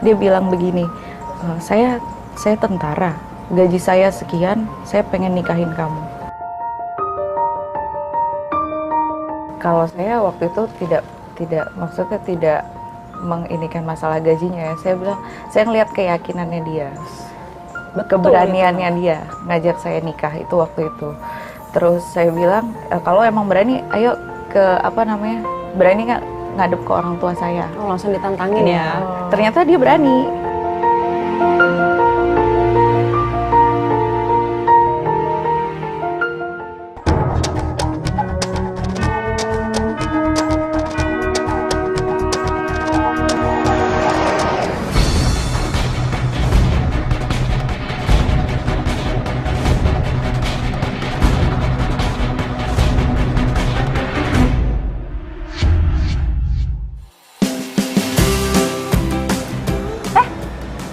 Dia bilang begini, saya tentara, gaji saya sekian, saya pengen nikahin kamu. Kalau saya waktu itu tidak menginikan masalah gajinya ya. Saya bilang, saya ngelihat keyakinannya dia, keberaniannya dia ngajak saya nikah itu waktu itu. Terus saya bilang, kalau emang berani, ayo ke berani nggak ngadep ke orang tua saya. Oh, langsung ditantangin ya. Ternyata dia berani.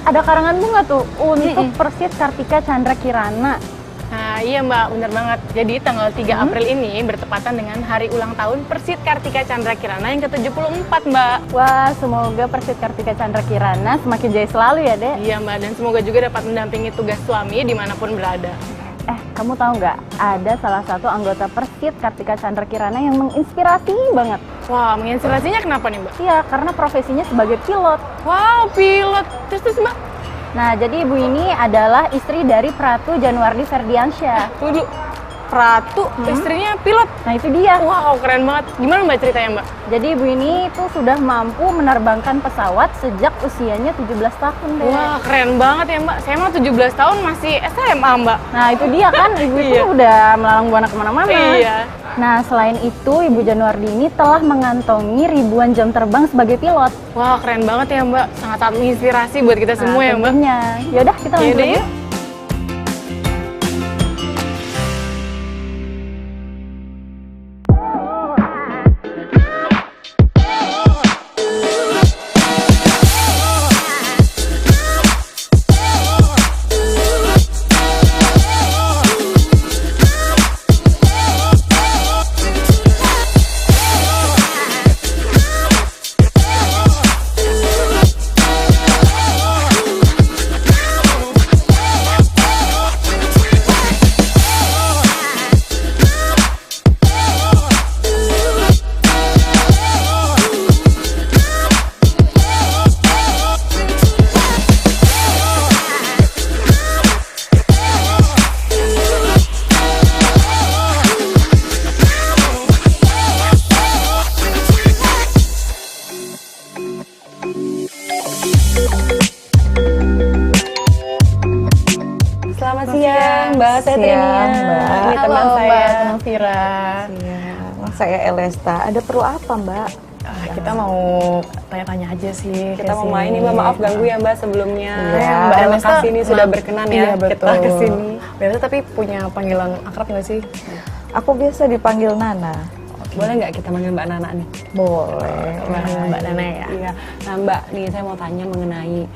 Ada karangan bunga tuh untuk Persit Kartika Chandra Kirana. Nah iya Mbak, bener banget. Jadi tanggal 3 April ini bertepatan dengan hari ulang tahun Persit Kartika Chandra Kirana yang ke-74 Mbak. Wah, semoga Persit Kartika Chandra Kirana semakin jaya selalu ya, Dek. Iya Mbak, dan semoga juga dapat mendampingi tugas suami dimanapun berada. Kamu tahu nggak? Ada salah satu anggota Persit Kartika Chandra Kirana yang menginspirasi banget. Wah, menginspirasinya kenapa nih Mbak? Iya, karena profesinya sebagai pilot. Wow, pilot. Terus Mbak? Nah, jadi ibu ini adalah istri dari Pratu Januardi Ferdiansyah. Tunggu, Pratu, istrinya pilot? Nah, itu dia. Wow, keren banget. Gimana Mbak ceritanya Mbak? Jadi ibu ini itu sudah mampu menerbangkan pesawat sejak usianya 17 tahun deh. Wah, keren banget ya Mbak. Saya mah 17 tahun masih SMA Mbak. Nah, itu dia kan, ibu itu udah melalang buana kemana-mana. Iya. Nah, selain itu, Ibu Januardi ini telah mengantongi ribuan jam terbang sebagai pilot. Wah, keren banget ya Mbak. Sangat menginspirasi buat kita semua ya Mbak. Yaudah, kita lanjut Yaudah, yuk. Selamat siang, Mbak. Saya Trinia. Mbak. Ini teman Halo, saya. Mbak, teman Vira. Saya Elesta. Ada perlu apa, Mbak? Kita mau tanya-tanya aja sih. Kita mau main nih, Mbak. Maaf ganggu ya, Mbak, sebelumnya. Iya. Mbak Elesta sini sudah berkenan ya. Iya, betul. Kita kesini. Biasa tapi punya panggilan akrab nggak sih? Aku biasa dipanggil Nana. Boleh nggak kita manggil Mbak Nana nih? Boleh. Mbak Nana ya. Iya. Nah, Mbak, nih saya mau tanya mengenai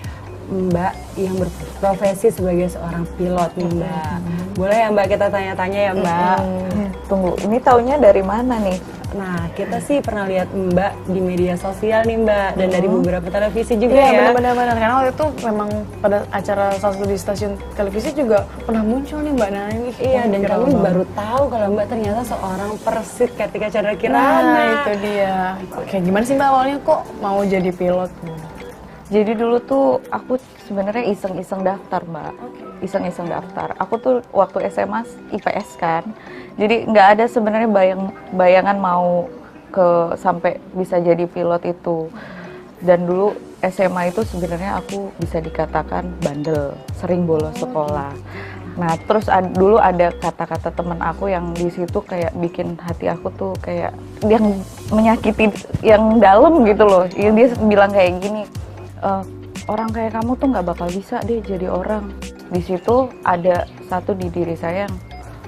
Mbak yang berprofesi sebagai seorang pilot nih, Mbak. Boleh ya, Mbak, kita tanya-tanya ya, Mbak? Tunggu, ini taunya dari mana nih? Nah, kita sih pernah lihat Mbak di media sosial nih, Mbak, dan dari beberapa televisi juga Iya, ya. benar-benar. Karena waktu itu memang pada acara salah satu di stasiun televisi juga pernah muncul nih Mbak Nana ini. Iya, dan kami baru tahu kalau Mbak ternyata seorang Persit Kartika Chandra Kirana. Nah, itu dia. Kayak gimana sih Mbak awalnya kok mau jadi pilot? Jadi dulu tuh aku sebenarnya iseng-iseng daftar, Mbak. Iseng-iseng daftar. Aku tuh waktu SMA IPS kan. Jadi nggak ada sebenarnya bayangan mau sampai bisa jadi pilot itu. Dan dulu SMA itu sebenarnya aku bisa dikatakan bandel, sering bolos sekolah. Nah, terus dulu ada kata-kata teman aku yang di situ kayak bikin hati aku tuh kayak yang menyakiti yang dalam gitu loh. Dia bilang kayak gini, orang kayak kamu tuh nggak bakal bisa deh jadi orang. Di situ ada satu di diri saya yang,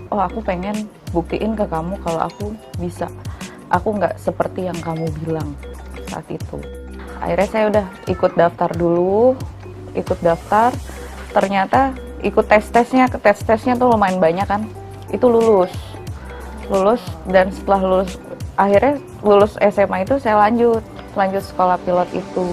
aku pengen buktiin ke kamu kalau aku bisa. Aku nggak seperti yang kamu bilang saat itu. Akhirnya saya udah ikut daftar dulu, ternyata ikut tes-tesnya tuh lumayan banyak kan. Itu lulus, dan setelah akhirnya lulus SMA itu saya lanjut sekolah pilot itu.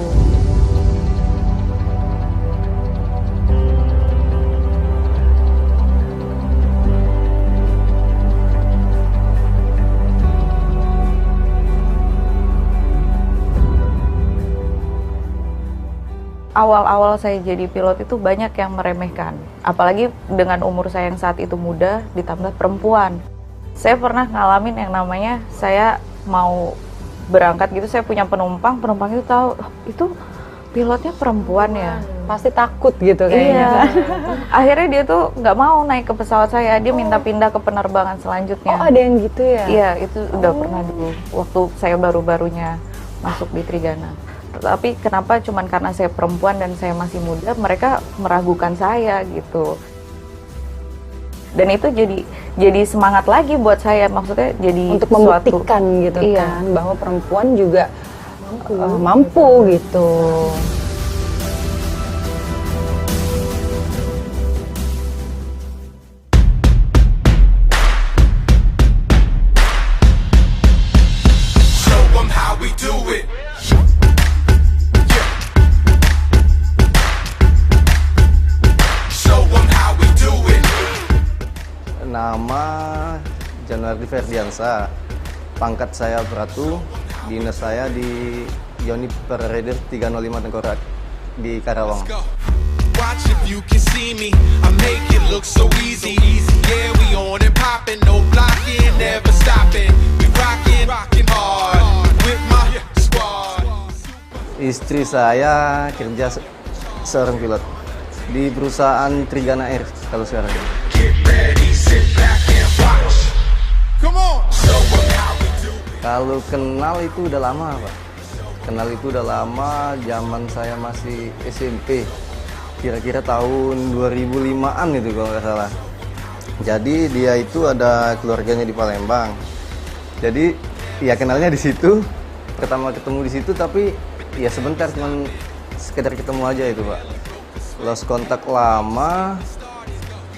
awal-awal saya jadi pilot itu banyak yang meremehkan. Apalagi dengan umur saya yang saat itu muda, ditambah perempuan. Saya pernah ngalamin yang namanya saya mau berangkat gitu, saya punya penumpang itu tahu, "Oh, itu pilotnya perempuan ya." Pasti takut gitu kayaknya. Iya. Akhirnya dia tuh nggak mau naik ke pesawat saya, dia minta pindah ke penerbangan selanjutnya. Oh, ada yang gitu ya? Iya, itu udah pernah dulu, waktu saya baru-barunya masuk di Trigana. Tapi kenapa cuman karena saya perempuan dan saya masih muda, mereka meragukan saya gitu. Dan itu jadi semangat lagi buat saya, maksudnya jadi Untuk membuktikan gitu kan, bahwa perempuan juga mampu gitu. Show 'em how we do it. Show 'em how we do it. Nama Januari Ferdiansa, pangkat saya Pratu, dinas saya di Unit Raider 305 Tengkorak di Karawang. Go. Watch if you can see me. I make it look so easy. Yeah, we on and popping, no blocking, never stopping. We rocking hard with my squad. Istri saya kerja seorang pilot di perusahaan Trigana Air kalau sekarang. Get ready, sit back and watch. Come on. Show 'em how we do it. Kalau kenal itu udah lama, Pak. Kenal itu udah lama, zaman saya masih SMP. Kira-kira tahun 2005-an itu kalau nggak salah. Jadi dia itu ada keluarganya di Palembang. Jadi ya kenalnya di situ. Pertama ketemu di situ, tapi ya sebentar, cuman sekedar ketemu aja itu, Pak. Lost kontak lama.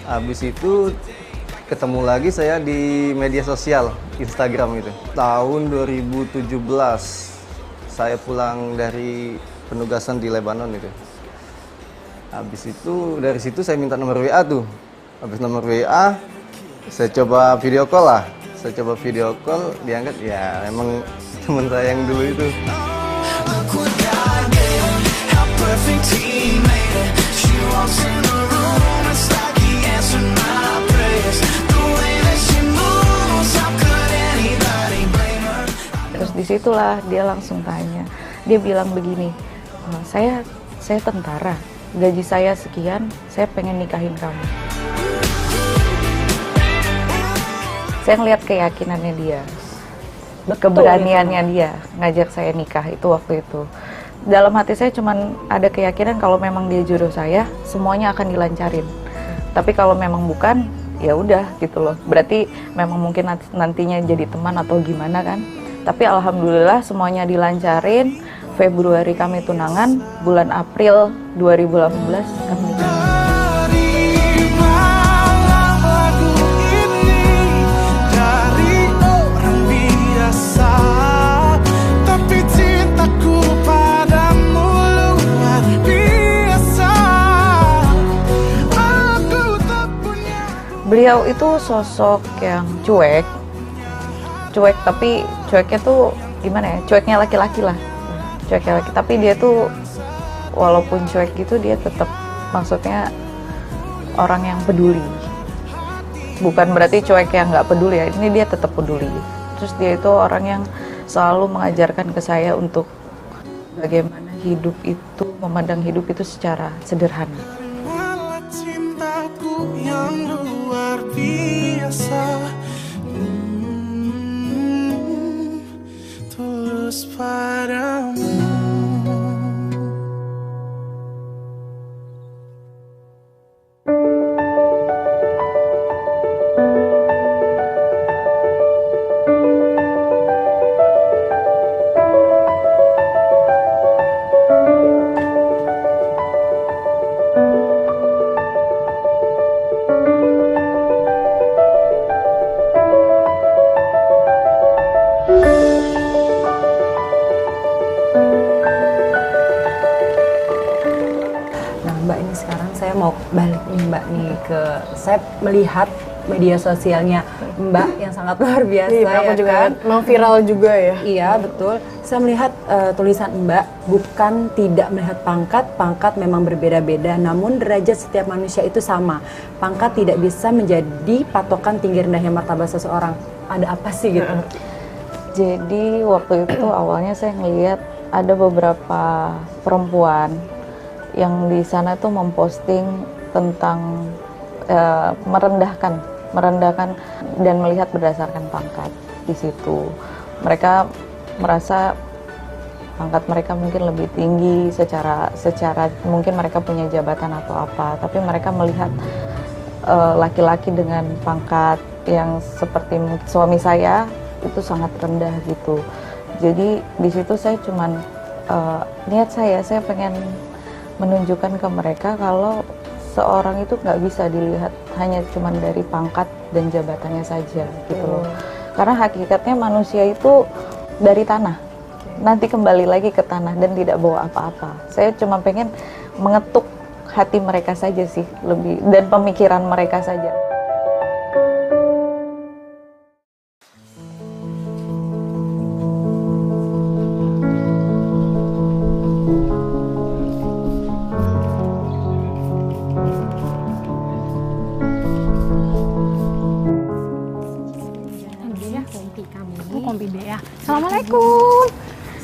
Habis itu ketemu lagi saya di media sosial, Instagram itu. Tahun 2017 saya pulang dari penugasan di Lebanon itu. Habis itu dari situ saya minta nomor WA tuh. Habis nomor WA saya coba video call lah. Saya coba video call, diangkat, ya emang teman saya yang dulu itu. Look what God gave, how perfect He made it. She walks in the room, it's like He answered my prayers. The way that she moves, how could anybody blame her? Terus disitulah dia langsung tanya, dia bilang begini, saya tentara, gaji saya sekian, saya pengen nikahin kamu. Saya ngeliat keyakinannya dia, keberaniannya dia ngajak saya nikah itu waktu itu. Dalam hati saya cuman ada keyakinan kalau memang dia jodoh saya, semuanya akan dilancarin. Tapi kalau memang bukan, ya udah gitu loh. Berarti memang mungkin nantinya jadi teman atau gimana kan. Tapi alhamdulillah semuanya dilancarin. Februari kami tunangan, bulan April 2018 kami nikah. Terimalah lagu ini dari orang biasa, tapi cintaku padamu luar biasa. Aku tak punya. Beliau itu sosok yang cuek tapi cueknya tuh gimana ya, cueknya laki-laki lah, cueknya laki, tapi dia tuh walaupun cuek gitu dia tetap, maksudnya orang yang peduli, bukan berarti cuek yang nggak peduli ya, ini dia tetap peduli. Terus dia itu orang yang selalu mengajarkan ke saya untuk bagaimana hidup itu, memandang hidup itu secara sederhana. Terimalah cintaku yang luar biasa. Tulus padamu. Nah Mbak, ini sekarang saya mau balik nih Mbak nih ke, saya melihat media sosialnya Mbak yang sangat luar biasa. Iya, aku ya juga kan? mau viral juga ya. Iya betul. Saya melihat tulisan Mbak bukan tidak melihat pangkat, pangkat memang berbeda-beda, namun derajat setiap manusia itu sama. Pangkat tidak bisa menjadi patokan tinggi rendahnya martabat seseorang. Ada apa sih gitu? Jadi waktu itu awalnya saya ngelihat ada beberapa perempuan yang di sana tuh memposting tentang merendahkan dan melihat berdasarkan pangkat di situ. Mereka merasa pangkat mereka mungkin lebih tinggi secara mungkin mereka punya jabatan atau apa, tapi mereka melihat laki-laki dengan pangkat yang seperti suami saya itu sangat rendah gitu. Jadi di situ saya cuman niat saya pengen menunjukkan ke mereka kalau seorang itu nggak bisa dilihat hanya cuman dari pangkat dan jabatannya saja gitu loh. Karena hakikatnya manusia itu dari tanah, nanti kembali lagi ke tanah dan tidak bawa apa-apa. Saya cuma pengen mengetuk hati mereka saja sih, lebih, dan pemikiran mereka saja. Assalamualaikum.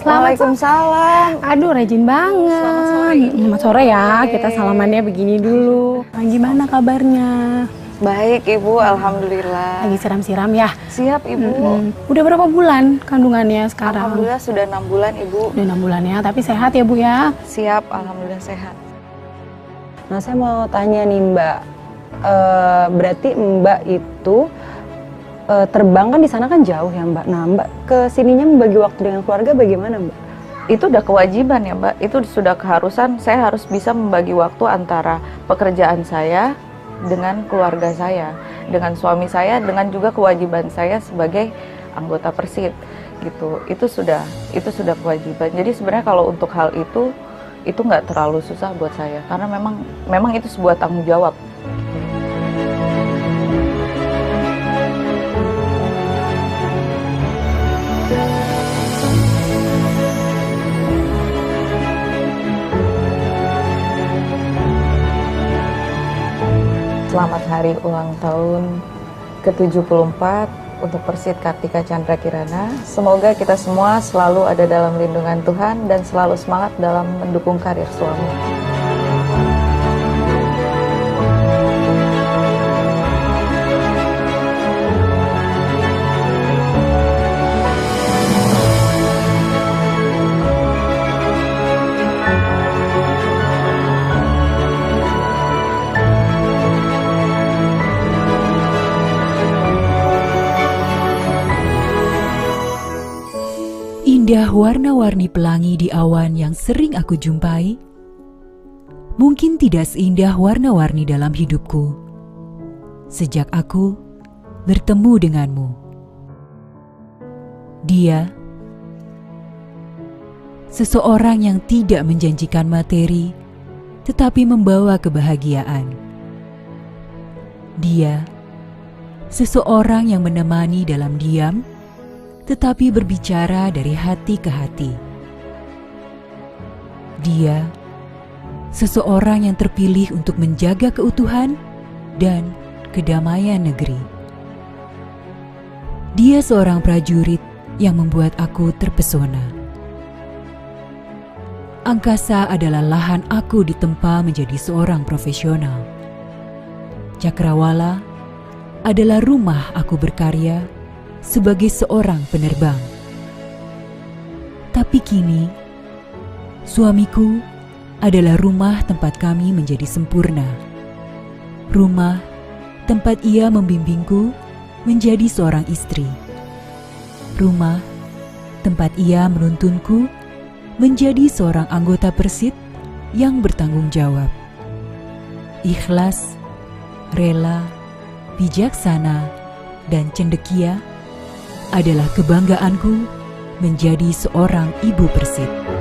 Waalaikumsalam. Aduh, rajin banget. Selamat sore ya. Kita salamannya begini dulu. Gimana kabarnya? Baik Ibu, alhamdulillah. Lagi siram-siram ya? Siap Ibu. Udah berapa bulan kandungannya sekarang? Alhamdulillah sudah 6 bulan Ibu. Udah 6 bulan ya, tapi sehat ya Bu ya? Siap, alhamdulillah sehat. Nah saya mau tanya nih Mbak, berarti Mbak itu terbang kan di sana kan jauh ya Mbak. Nah Mbak kesininya membagi waktu dengan keluarga bagaimana Mbak? Itu udah kewajiban ya Mbak, itu sudah keharusan. Saya harus bisa membagi waktu antara pekerjaan saya dengan keluarga saya, dengan suami saya, dengan juga kewajiban saya sebagai anggota Persit gitu. Itu sudah kewajiban. Jadi sebenarnya kalau untuk hal itu nggak terlalu susah buat saya, karena memang itu sebuah tanggung jawab. Selamat hari ulang tahun ke-74 untuk Persit Kartika Chandra Kirana. Semoga kita semua selalu ada dalam lindungan Tuhan dan selalu semangat dalam mendukung karir suami. Indah warna-warni pelangi di awan yang sering aku jumpai, mungkin tidak seindah warna-warni dalam hidupku sejak aku bertemu denganmu. Dia, seseorang yang tidak menjanjikan materi, tetapi membawa kebahagiaan. Dia, seseorang yang menemani dalam diam, tetapi berbicara dari hati ke hati. Dia, seseorang yang terpilih untuk menjaga keutuhan dan kedamaian negeri. Dia seorang prajurit yang membuat aku terpesona. Angkasa adalah lahan aku ditempa menjadi seorang profesional. Cakrawala adalah rumah aku berkarya sebagai seorang penerbang. Tapi kini, suamiku adalah rumah tempat kami menjadi sempurna. Rumah tempat ia membimbingku menjadi seorang istri. Rumah tempat ia menuntunku menjadi seorang anggota Persit yang bertanggung jawab. Ikhlas, rela, bijaksana, dan cendekia adalah kebanggaanku menjadi seorang ibu Persit.